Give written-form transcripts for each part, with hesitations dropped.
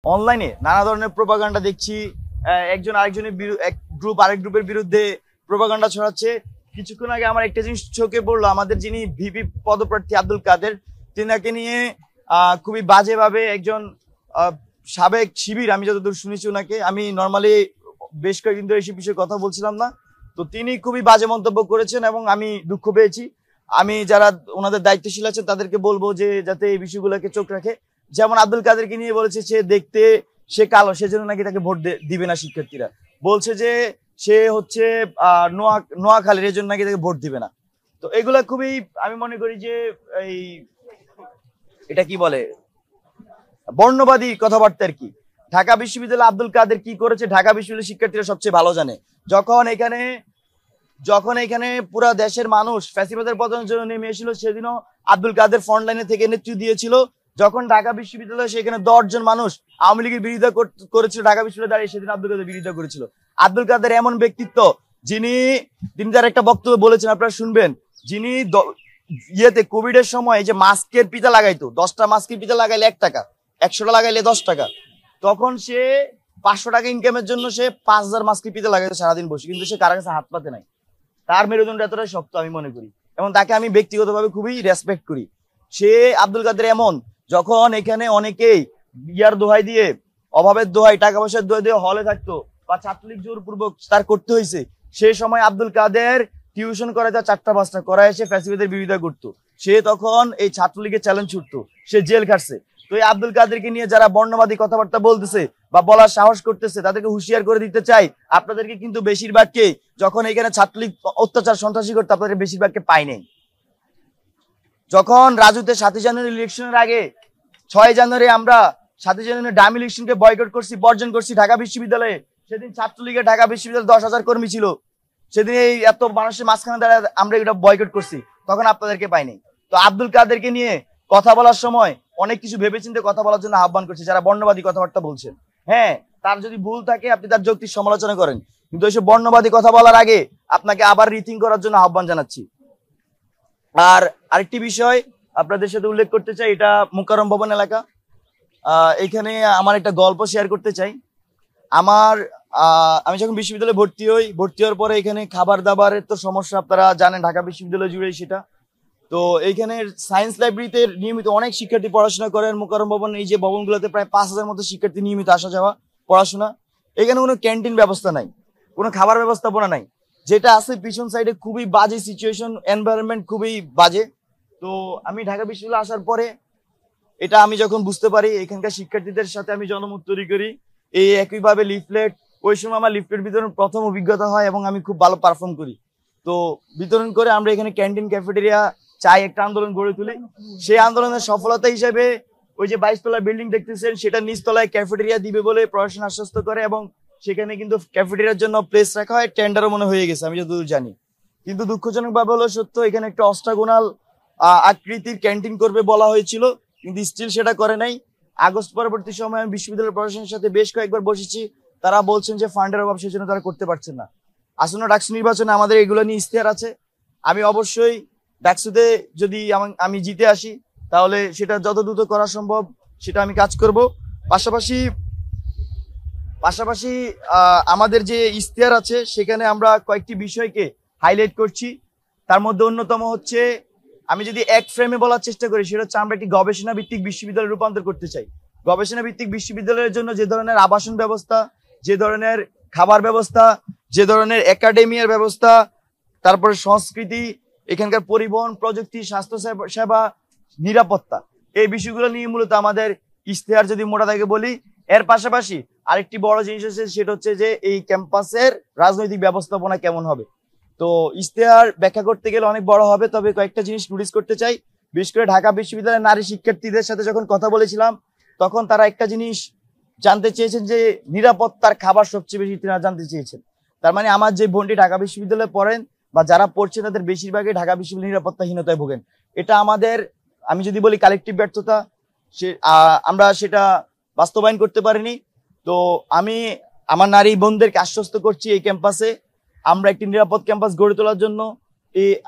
অনলাইনে নানা ধরনের প্রোপাগান্ডা দেখছি। একজন আরেকজনের এক গ্রুপ আরেক গ্রুপের বিরুদ্ধে প্রোপাগান্ডা ছড়াচ্ছে। কিছুক্ষণ আগে আমার একটা জিনিস চোখে পড়লো, আমাদের যিনি ভিপি পদপ্রার্থী আব্দুল কাদের, তিনাকে নিয়ে খুবই বাজেভাবে একজন সাবেক শিবির, আমি যতদূর শুনেছি ওনাকে, আমি নর্মালি বেশ কয়েকদিন ধরে এই বিষয়ে কথা বলছিলাম না, তো তিনি খুবই বাজে মন্তব্য করেছেন এবং আমি দুঃখ পেয়েছি। আমি যারা ওনাদের দায়িত্বশীল আছেন তাদেরকে বলবো যে যাতে এই বিষয়গুলোকে চোখ রাখে। যেমন আব্দুল কাদেরকে নিয়ে বলেছে সে দেখতে সে কালো, সেজন্য নাকি তাকে ভোট দিবে না শিক্ষার্থীরা। বলছে যে সে হচ্ছে নোয়াখালীর, এর জন্য নাকি তাকে ভোট দিবে না। তো এগুলা খুবই, আমি মনে করি যে এই এটা কি বলে, বর্ণবাদী কথাবার্তা আর কি। ঢাকা বিশ্ববিদ্যালয় আব্দুল কাদের কি করেছে ঢাকা বিশ্ববিদ্যালয়ের শিক্ষার্থীরা সবচেয়ে ভালো জানে। যখন এখানে পুরা দেশের মানুষ ফ্যাসিবাদের পতনের জন্য নেমে এসেছিল, সেদিনও আব্দুল কাদের ফ্রন্ট লাইনে থেকে নেতৃত্ব দিয়েছিল। যখন ঢাকা বিশ্ববিদ্যালয়ে সেখানে 10 জন মানুষ আওয়ামী লীগের বিরোধিতা করেছিল ঢাকা বিশ্ববিদ্যালয়ে দাঁড়িয়ে, সেদিন আব্দুল কাদের বিরোধিতা করেছিল। আব্দুল কাদের এমন ব্যক্তিত্ব তিনি তার একটা বক্তব্য বলেছেন, আপনারা শুনবেন, যিনি কোভিড এর সময় যে মাস্কের পিতা লাগাইতো, 10টা মাস্কের পিতা লাগাইলে 1 টাকা, 100টা লাগাইলে 10 টাকা, তখন সে 500 টাকা ইনকামের জন্য সে 5000 মাস্কের পিতা লাগাইতো সারাদিন বসে, কিন্তু সে কারো কাছে হাত পাতে নাই। তার মেরুদণ্ড এতটাই শক্ত আমি মনে করি, এবং তাকে আমি ব্যক্তিগতভাবে খুবই রেসপেক্ট করি। সে আব্দুল কাদের এমন, যখন এখানে অনেকেই ইয়ার দোহাই দিয়ে, অভাবের দোহাই, টাকা পয়সার দোহাই দিয়ে হলে থাকতো বা ছাত্রলীগ জোরপূর্বক তার করতে হয়েছে, সেই সময় আব্দুল কাদের টিউশন করে তার 4টা-5টা করায় এসে ফ্যাসিবাদের বিরোধিতা করতো। সে তখন এই ছাত্রলীগের চ্যালেঞ্জ ছুটতো, সে জেল খাটছে। তো এই আব্দুল কাদেরকে নিয়ে যারা বর্ণবাদী কথাবার্তা বলতেছে বা বলার সাহস করতেছে, তাদেরকে হুঁশিয়ার করে দিতে চাই, আপনাদেরকে কিন্তু বেশিরভাগকে, যখন এখানে ছাত্রলীগ অত্যাচার সন্ত্রাসী করতে, আপনাদের বেশিরভাগকে পাই নাই। যখন রাজুতে 7ই জানুয়ারি ইলেকশনের আগে 6 জানুয়ারি আমরা 7ই জানুয়ারি ডামি ইলেকশনকে বয়কট করছি, বর্জন করছি ঢাকা বিশ্ববিদ্যালয়ে, সেদিন ছাত্রলীগের ঢাকা বিশ্ববিদ্যালয়ে 10,000 কর্মী ছিল। সেদিন এই এত মানুষের মাঝখানে দ্বারা আমরা এটা বয়কট করছি, তখন আপনাদেরকে পাইনি। তো আব্দুল কাদেরকে নিয়ে কথা বলার সময় অনেক কিছু ভেবেচিন্তে কথা বলার জন্য আহ্বান করছি যারা বর্ণবাদী কথাবার্তা বলছেন। হ্যাঁ, তার যদি ভুল থাকে আপনি তার যৌক্তিক সমালোচনা করেন, কিন্তু এইসব বর্ণবাদী কথা বলার আগে আপনাকে আবার রিথিং করার জন্য আহ্বান জানাচ্ছি। আর আরেকটি বিষয় আপনাদের সাথে উল্লেখ করতে চাই, এটা মুকাররম ভবন এলাকা। এখানে আমার একটা গল্প শেয়ার করতে চাই। আমি যখন বিশ্ববিদ্যালয়ে ভর্তি হওয়ার পরে এখানে খাবার দাবারের তো সমস্যা, আপনারা জানেন ঢাকা বিশ্ববিদ্যালয় জুড়ে সেটা। তো এইখানে সায়েন্স লাইব্রেরিতে নিয়মিত অনেক শিক্ষার্থী পড়াশোনা করেন। মুকাররম ভবন, এই যে ভবনগুলোতে প্রায় 5000 মতো শিক্ষার্থী নিয়মিত আসা যাওয়া পড়াশোনা। এখানে কোনো ক্যান্টিন ব্যবস্থা নাই, কোনো খাবার ব্যবস্থাপনা নাই। যেটা আছে পিছন সাইডে খুবই বাজে সিচুয়েশন, এনভায়রনমেন্ট খুবই বাজে। তো আমি ঢাকা বিশ্ববিদ্যালয়ে আসার পরে এটা আমি যখন বুঝতে পারি, এখানকার শিক্ষার্থীদের সাথে আমি জনমত তৈরি করি। এই একইভাবে লিফলেট, ওই সময় আমার লিফলেট বিতরণ প্রথম অভিজ্ঞতা হয় এবং আমি খুব ভালো পারফর্ম করি। তো বিতরণ করে আমরা এখানে ক্যান্টিন, ক্যাফেটেরিয়া, চাই একটা আন্দোলন গড়ে তুলি। সেই আন্দোলনের সফলতা হিসেবে ওই যে 22 তলা বিল্ডিং দেখতেছেন, সেটা নিচতলায় ক্যাফেটেরিয়া দিবে বলে প্রশাসন আশ্বস্ত করে, এবং সেখানে কিন্তু ক্যাফেটেরিয়ার জন্য প্লেস রাখা হয়, টেন্ডারও মনে হয়ে গেছে আমি যতদূর জানি। কিন্তু দুঃখজনক ভাবে হলো সত্য, এখানে একটা অষ্টাগোনাল আকৃতির ক্যান্টিন করবে বলা হয়েছিল, কিন্তু স্টিল সেটা করে নাই। আগস্ট পরবর্তী সময় আমি বিশ্ববিদ্যালয় প্রশাসনের সাথে বেশ কয়েকবার বসেছি, তারা বলছেন যে ফান্ডের অভাব, সেজন্য তারা করতে পারছেন না। আসন্ন ডাকসু নির্বাচনে আমাদের এগুলো নিয়ে ইশতেহার আছে। আমি অবশ্যই ডাকসুতে যদি আমি জিতে আসি, তাহলে সেটা যত দ্রুত করা সম্ভব সেটা আমি কাজ করব। পাশাপাশি আমাদের যে ইশতেহার আছে সেখানে আমরা কয়েকটি বিষয়কে হাইলাইট করছি। তার মধ্যে অন্যতম হচ্ছে, আমি যদি এক ফ্রেমে বলার চেষ্টা করি, সেটা হচ্ছে আমরা একটি গবেষণা ভিত্তিক বিশ্ববিদ্যালয়ে রূপান্তর করতে চাই। গবেষণা ভিত্তিক বিশ্ববিদ্যালয়ের জন্য যে ধরনের আবাসন ব্যবস্থা, যে ধরনের খাবার ব্যবস্থা, যে ধরনের একাডেমিয়ার ব্যবস্থা, তারপরে সংস্কৃতি, এখানকার পরিবহন, প্রযুক্তি, স্বাস্থ্য সেবা, নিরাপত্তা, এই বিষয়গুলো নিয়ে মূলত আমাদের ইশতেহার যদি মোটা থেকে বলি। এর পাশাপাশি আরেকটি বড় জিনিস আছে, সেটা হচ্ছে যে এই ক্যাম্পাসের রাজনৈতিক ব্যবস্থাপনা কেমন হবে। তো ইশতেহার ব্যাখ্যা করতে গেলে অনেক বড় হবে, তবে কয়েকটা জিনিস নোটিস করতে চাই। বিশেষ করে ঢাকা বিশ্ববিদ্যালয়ের নারী শিক্ষার্থীদের সাথে যখন কথা বলেছিলাম, তখন তারা একটা জিনিস জানতে চেয়েছেন যে নিরাপত্তার খাবার সবচেয়ে বেশি তারা জানতে চেয়েছেন। তার মানে আমার যে বোনটি ঢাকা বিশ্ববিদ্যালয়ে পড়েন বা যারা পড়ছেন, তাদের বেশিরভাগই ঢাকা বিশ্ববিদ্যালয় নিরাপত্তাহীনতায় ভোগেন। এটা আমাদের, আমি যদি বলি কালেকটিভ ব্যর্থতা, আমরা সেটা বাস্তবায়ন করতে পারিনি। তো আমি আমার নারী বোনদেরকে আশ্বস্ত করছি, এই ক্যাম্পাসে আমরা একটি নিরাপদ ক্যাম্পাস গড়ে তোলার জন্য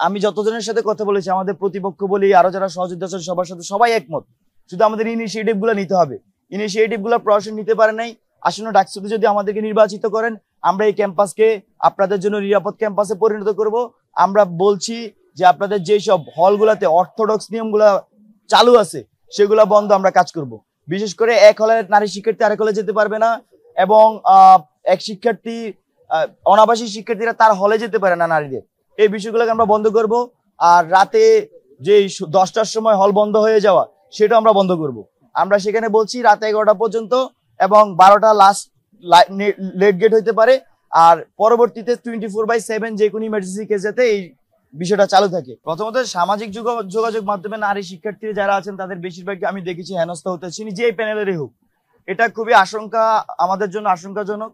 আমি যতজনের সাথে কথা বলেছি, আমাদের প্রতিপক্ষ বলি, আরো যারা সহযোদ্ধা আছেন, সবার সাথে সবাই একমত। শুধু আমাদের ইনিশিয়েটিভ গুলো নিতে হবে। ইনিশিয়েটিভ গুলো প্রশাসন নিতে পারে নাই। আসন্ন ডাকসুতে যদি আমাদেরকে নির্বাচিত করেন, আমরা এই ক্যাম্পাসকে আপনাদের জন্য নিরাপদ ক্যাম্পাসে পরিণত করব। আমরা বলছি যে আপনাদের যেসব হলগুলোতে অর্থোডক্স নিয়মগুলা চালু আছে সেগুলা বন্ধ আমরা কাজ করব। বিশেষ করে এক হলের নারী শিক্ষার্থী আরেক হলে যেতে পারবে না, এবং এক শিক্ষার্থী অনাবাসিক শিক্ষার্থীরা তার হলে যেতে পারে না নারীদের। এই বিষয়গুলোকে আমরা বন্ধ করব। আর রাতে যে 10টার সময় হল বন্ধ হয়ে যাওয়া সেটা আমরা বন্ধ করব। আমরা সেখানে বলছি রাত 11টা পর্যন্ত এবং 12টা লাস্ট লেট গেট হইতে পারে। আর পরবর্তীতে 24/7 যে কোনো ইমার্জেন্সি কেসেতে এই বিষয়টা চালু থাকে। প্রথমত সামাজিক যোগাযোগ মাধ্যমে নারী শিক্ষার্থীরা যারা আছেন তাদের বেশিরভাগই আমি দেখেছি হেনস্থা হতেছি, যে প্যানেলেরই হোক। এটা খুবই আমাদের জন্য আশঙ্কাজনক।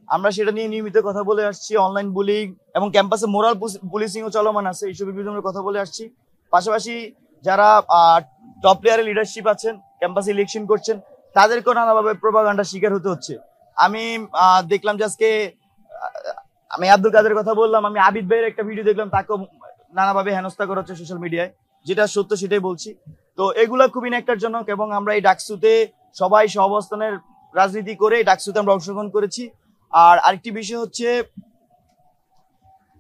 আমরা সেটা নিয়ে নিয়মিত কথা বলে আসছি। অনলাইন বুলিং এবং ক্যাম্পাসে মোরাল পুলিশিংও চলমান আছে, এইসবের বিরুদ্ধে আমরা কথা বলে আসছি। পাশাপাশি যারা টপ প্লেয়ারের লিডারশিপ আছেন, ক্যাম্পাসে ইলেকশন করছেন, তাদেরকেও নানাভাবে প্রোপাগান্ডার শিকার হতে হচ্ছে। আমি দেখলাম যে আজকে আমি আব্দুল কাদের কথা বললাম, আমি আবিদ ভাইয়ের একটা ভিডিও দেখলাম, তাকেও নানাভাবে হেনস্থা করা হচ্ছে সোশ্যাল মিডিয়ায়। যেটা সত্য সেটাই বলছি। তো এগুলা খুবই ন্যাক্কারজনক, এবং আমরা এই ডাকসুতে সবাই সহাবস্থানের রাজনীতি করে এই ডাকসুতে আমরা অংশগ্রহণ করেছি। আর আরেকটি বিষয় হচ্ছে,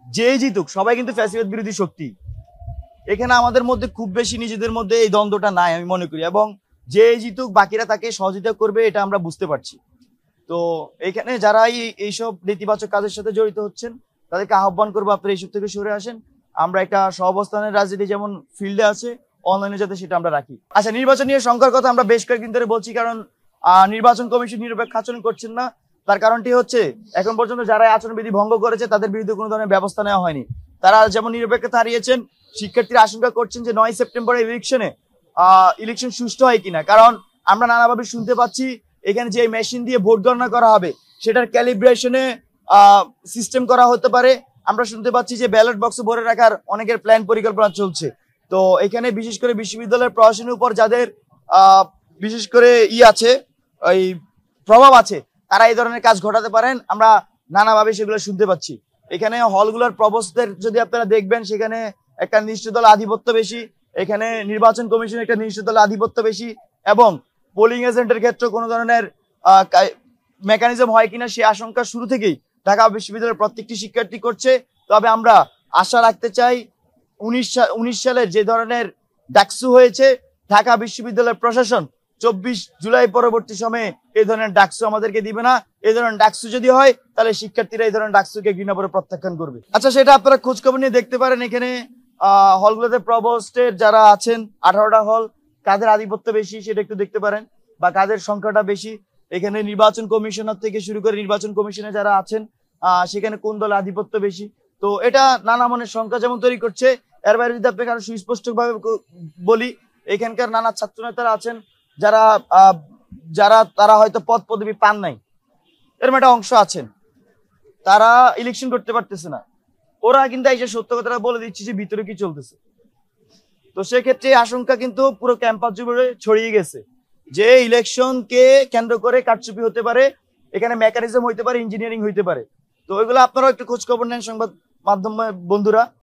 যে জিতুক সবাই কিন্তু ফ্যাসিবাদ বিরোধী শক্তি। এখানে আমাদের মধ্যে খুব বেশি নিজেদের মধ্যে এই দ্বন্দ্বটা নাই আমি মনে করি, এবং যে জিতুক বাকিরা তাকে সহযোগিতা করবে এটা আমরা বুঝতে পারছি। তো এখানে যারা এইসব নেতিবাচক কাজের সাথে জড়িত হচ্ছেন তাদেরকে আহ্বান করবো আপনারা এইসব থেকে সরে আসেন। আমরা একটা সহাবস্থানের রাজনীতি যেমন ফিল্ডে আছে, অনলাইনে যাতে সেটা আমরা রাখি। আচ্ছা, নির্বাচন নিয়ে শঙ্কার কথা আমরা বেশ কয়েকদিন ধরে বলছি, কারণ নির্বাচন কমিশন নিরপেক্ষ আচরণ করছেন না। তার কারণটি হচ্ছে এখন পর্যন্ত যারা আচরণবিধি ভঙ্গ করেছে তাদের বিরুদ্ধে কোনো ধরনের ব্যবস্থা নেওয়া হয়নি। তারা যেমন নিরপেক্ষতা হারিয়েছেন, শিক্ষার্থীরা আশঙ্কা করছেন যে 9 সেপ্টেম্বরের ইলেকশন সুষ্ঠু হয় কিনা। কারণ আমরা নানাভাবে শুনতে পাচ্ছি এখানে যে মেশিন দিয়ে ভোট গণনা করা হবে সেটার ক্যালিব্রেশনে সিস্টেম করা হতে পারে। আমরা শুনতে পাচ্ছি যে ব্যালট বক্সে ভরে রাখার অনেকের প্ল্যান পরিকল্পনা চলছে। তো এখানে বিশেষ করে বিশ্ববিদ্যালয়ের প্রশাসনের উপর যাদের বিশেষ করে আছে, ওই প্রভাব আছে, তারা এই ধরনের কাজ ঘটাতে পারেন। আমরা নানাভাবে সেগুলো শুনতে পাচ্ছি। এখানে হলগুলোর প্রবস্থার যদি আপনারা দেখবেন, সেখানে একটা নির্দিষ্ট দল আধিপত্য বেশি, এখানে নির্বাচন কমিশনের একটা নির্দিষ্ট দল আধিপত্য বেশি, এবং পোলিং এজেন্টের ক্ষেত্রে কোনো ধরনের মেকানিজম হয় কিনা সে আশঙ্কা শুরু থেকেই ঢাকা বিশ্ববিদ্যালয়ের প্রত্যেকটি শিক্ষার্থী করছে। তবে আমরা আশা রাখতে চাই 19 সালের যে ধরনের ডাকসু হয়েছে, ঢাকা বিশ্ববিদ্যালয়ের প্রশাসন 24 জুলাই পরবর্তী সময়ে এই ধরনের ডাকসু আমাদেরকে দিবে না। এই ধরনের ডাকসু যদি হয় তাহলে শিক্ষার্থীরা এই ধরনের ডাকসুকে ঘৃণা করে প্রত্যাখ্যান করবে। আচ্ছা, সেটা আপনারা খোঁজখবর নিয়ে দেখতে পারেন। এখানে হলগুলোতে প্রভোস্টের যারা আছেন 18টা হল, কাদের আধিপত্য বেশি সেটা একটু দেখতে পারেন, বা কাদের সংখ্যাটা বেশি। এখানে নির্বাচন কমিশনার থেকে শুরু করে নির্বাচন কমিশনে যারা আছেন সেখানে কোন দল আধিপত্য বেশি। তো এটা নানা মনের সংখ্যা যেমন তৈরি করছে। এর বাইরে যদি আপনাকে আরো সুস্পষ্ট ভাবে বলি, এখানকার নানা ছাত্র নেতারা আছেন যারা তারা হয়তো পদ পদবি পান নাই, এরকম একটা অংশ আছেন, তারা ইলেকশন করতে পারতেছে না। ওরা কিন্তু এই যে সত্য কথাটা বলে দিচ্ছে যে ভিতরে কি চলতেছে। তো সেক্ষেত্রে আশঙ্কা কিন্তু পুরো ক্যাম্পাস জুড়ে ছড়িয়ে গেছে যে ইলেকশনকে কেন্দ্র করে কারচুপি হতে পারে, এখানে মেকানিজম হইতে পারে, ইঞ্জিনিয়ারিং হইতে পারে। তো ওইগুলো আপনারা একটু খোঁজ খবর নেন সংবাদ মাধ্যম বন্ধুরা।